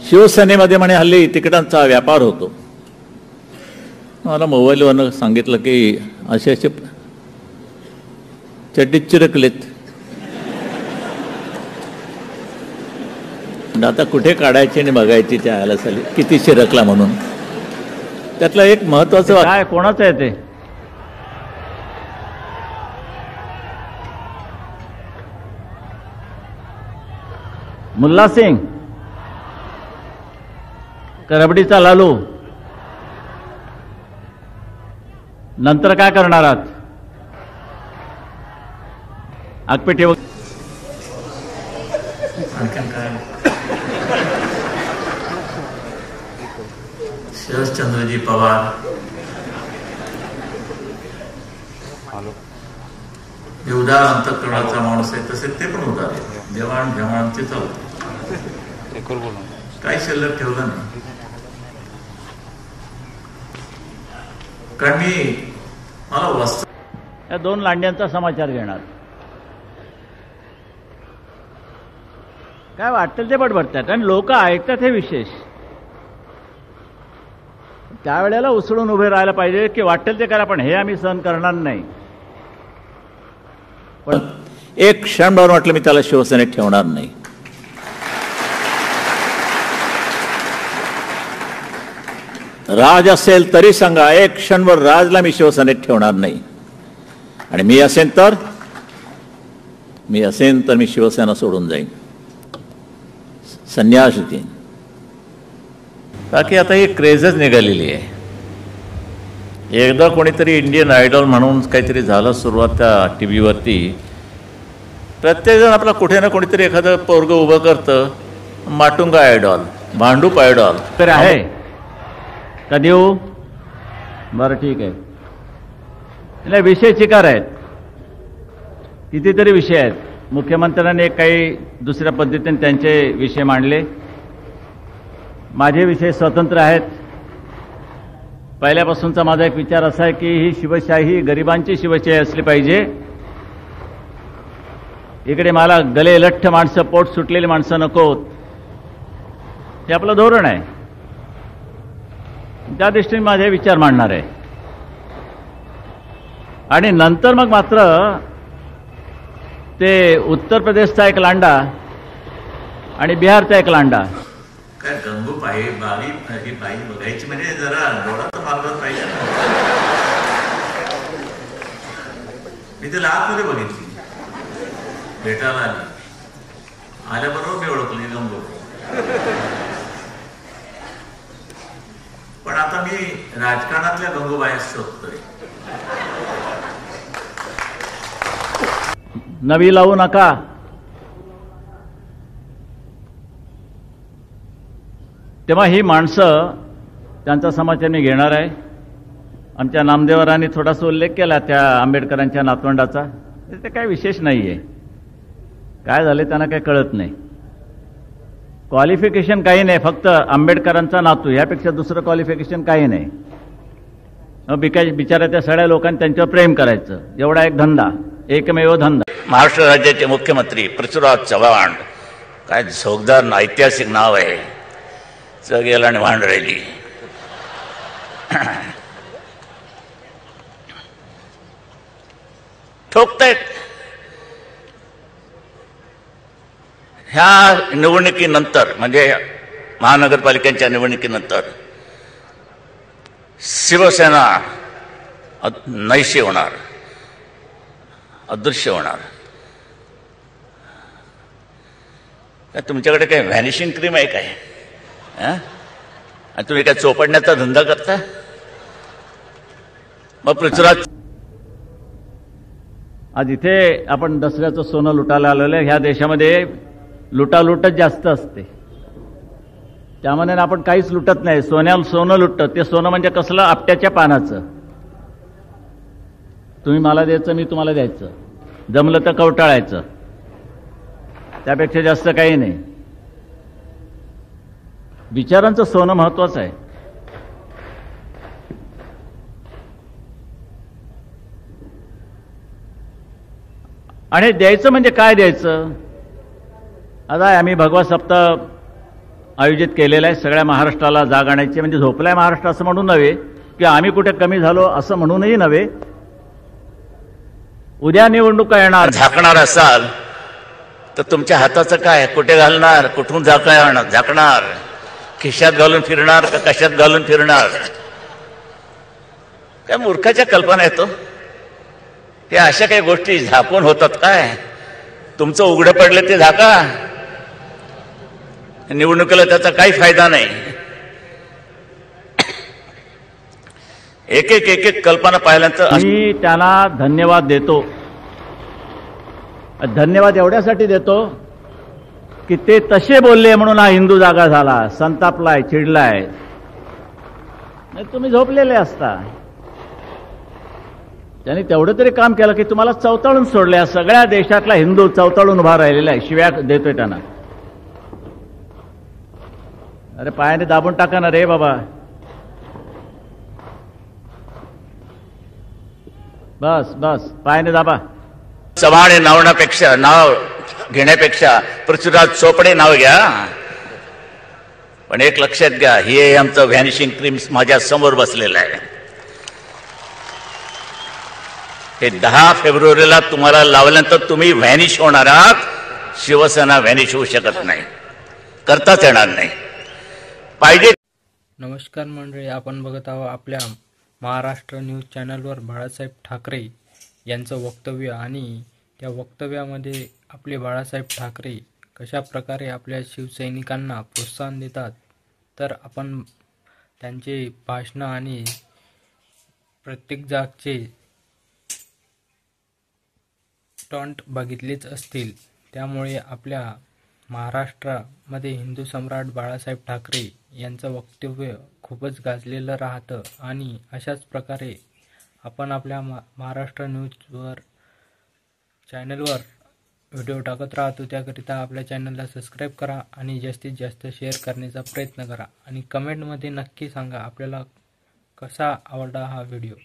शिवसेनेमध्ये म्हणे हल्ली तिकिटांचा व्यापार होतो. मला मोबाईलवरनं सांगितलं की असे असे चड्डीत चिरकलेत. आता कुठे काढायची आणि बघायची त्या आला साली किती चिरकला म्हणून. त्यातलं एक महत्वाचं काय कोणाचं आहे ते? मुल्ला सिंग करबडीचा लालू. नंतर काय करणार आहात? आगपेटी शरदचंद्रजी पवार हे उदार अंतःकरणाचा माणूस आहे, तसे ते पण उदार आहे. देवाण घेवाणचे चालते, काही शिल्लक ठेवलं नाही. कारण मला वास्तव या दोन लांड्यांचा समाचार घेणार. काय वाटेल ते बडबडतात आणि लोक ऐकतात हे विशेष. त्यावेळेला उसळून उभे राहायला पाहिजे की वाटेल ते करा, पण हे आम्ही सहन करणार नाही. पण एक क्षणभर वाटलं मी त्याला शिवसेनेत ठेवणार नाही. राज असेल तरी सांगा, एक क्षणभर राजला मी शिवसेनेत ठेवणार नाही. आणि मी असेन तर मी शिवसेना सोडून जाईन, संन्यास देईन. बाकी आता ही क्रेजच निघालेली आहे. एकदा कोणीतरी इंडियन आयडॉल म्हणून काहीतरी झालं सुरुवात त्या टीव्हीवरती. प्रत्येकजण आपला कुठे ना कोणीतरी एखादं पोरगं उभं करतं, माटुंगा आयडॉल, भांडूप आयडॉल तर आहे का देऊ? बरं ठीक आहे. नाही, विषय चिकार आहेत, कितीतरी विषय आहेत. मुख्यमंत्र्यांनी काही दुसऱ्या पद्धतीने त्यांचे विषय मांडले. माझे विषय स्वतंत्र आहेत. पहिल्यापासूनचा माझा एक विचार असा आहे की ही शिवशाही गरिबांची शिवशाही असली पाहिजे. इकडे मला गले लठ्ठ माणसं, पोट सुटलेली माणसं नकोत, हे आपलं धोरण आहे. त्या दृष्टीने माझे विचार मांडणार आहे. आणि नंतर मग मात्र ते उत्तर प्रदेशचा एक लांडा आणि बिहारचा एक लांडा. काय गंगू पाहिजे बाई बघायची म्हणजे जरा डोळा तर मारत पाहिजे ना. मी तिला आतमध्ये बघितली, भेटायला आली, आल्याबरोबर मी ओळखली गंगू. पण आता मी राजकारणातल्या गंगूबाई शोधतोय. नवी लावू नका. तेव्हा ही माणसं, त्यांचा समाचार मी घेणार आहे. आमच्या नामदेवरांनी थोडासा उल्लेख केला त्या आंबेडकरांच्या नातवंडाचा. ते काही विशेष नाही आहे. काय झाले त्यांना काही कळत नाही. क्वालिफिकेशन काही नाही, फक्त आंबेडकरांचा नातू, यापेक्षा दुसरं क्वालिफिकेशन काही नाही. बिचारा त्या सगळ्या लोकांनी त्यांच्यावर प्रेम करायचं, एवढा एक धंदा, एकमेव धंदा. महाराष्ट्र राज्याचे मुख्यमंत्री पृथ्वीराज चव्हाण, काय झोगदार ऐतिहासिक नाव आहे. जगेला आणि वाहन राहिली. ठोकतायत. ह्या निवडणुकीनंतर, म्हणजे महानगरपालिकेच्या निवडणुकीनंतर शिवसेना नैशी होणार, अदृश्य होणार. तुमच्याकडे काय व्हॅनिशिंग क्रीम आहे काय? आणि तुम्ही काय चोपडण्याचा धंदा करता? मग पृथ्वीराज, आज इथे आपण दसऱ्याचं सोनं लुटायला आलेलं आहे. ह्या देशामध्ये लुटालुटच जास्त असते. त्यामध्ये आपण काहीच लुटत नाही. सोनं लुटतं. ते सोनं म्हणजे कसलं? आपट्याच्या पानाचं. तुम्ही मला द्यायचं, मी तुम्हाला द्यायचं, जमलं तर कवटाळायचं, त्यापेक्षा जास्त काही नाही. विचारांचं सोनं महत्वाचं आहे. आणि द्यायचं म्हणजे काय द्यायचं? आता आम्ही भगवत सप्ताह आयोजित केलेलं आहे सगळ्या महाराष्ट्राला जाग आणायची, म्हणजे झोपलाय महाराष्ट्र असं म्हणून नव्हे, की आम्ही कुठे कमी झालो असं म्हणूनही नव्हे. उद्या निवडणुका येणार. झाकणार असाल तर तुमच्या हाताचं काय, कुठे घालणार, कुठून झाकणार, खिशात घालून फिरणार का कशात घालून फिरणार? काय मूर्खाच्या कल्पना येतो. ते अशा काही गोष्टी झाकून होतात काय? तुमचं उघडं पडलं ते झाका, निवडणुकीला त्याचा काही फायदा नाही. एक एक कल्पना पाहिल्यानंतर मी त्यांना धन्यवाद देतो. धन्यवाद एवढ्यासाठी देतो की ते तसे बोलले म्हणून हा हिंदू जागा झाला, संतापलाय, चिडलाय. नाही तुम्ही झोपलेले असता. त्यांनी तेवढं तरी काम केलं की तुम्हाला चवताळून सोडले. सगळ्या देशातला हिंदू चवताळून उभा राहिलेला आहे. शिव्या देतोय त्यांना. अरे पायाने दाबून टाका ना रे बाबा. बस बस पायाने दाबा. चव्हाण नाव घेण्यापेक्षा पृथ्वीराज चोपडे नाव घ्या. पण एक लक्षात घ्या, हे आमचं व्हॅनिशिंग क्रीम्स माझ्या समोर बसलेलं आहे. हे 10 फेब्रुवारीला तुम्हाला लावल्यानंतर तुम्ही व्हॅनिश होणार आहात. शिवसेना व्हॅनिश होऊ शकत नाही, करताच येणार नाही. पाहिजे. नमस्कार मंडळी, आपण बघत आहोत आपल्या महाराष्ट्र न्यूज चॅनलवर बाळासाहेब ठाकरे यांचं वक्तव्य. आणि त्या वक्तव्यामध्ये आपले बाळासाहेब ठाकरे कशा प्रकारे आपल्या शिवसैनिकांना प्रोत्साहन देतात, तर आपण त्यांचे भाषणं आणि प्रत्येक जागचे स्टंट बघितलेच असतील. त्यामुळे आपल्या महाराष्ट्रामध्ये हिंदू सम्राट बाळासाहेब ठाकरे यांचं वक्तव्य खूपच गाजलेलं राहतं. आणि अशाच प्रकारे आपण आपल्या महाराष्ट्र न्यूजवर चॅनलवर व्हिडिओ टाकत राहतो. त्याकरिता आपल्या चॅनलला सबस्क्राईब करा आणि जास्तीत जास्त शेअर करण्याचा प्रयत्न करा. आणि कमेंटमध्ये नक्की सांगा आपल्याला कसा आवडला हा व्हिडिओ.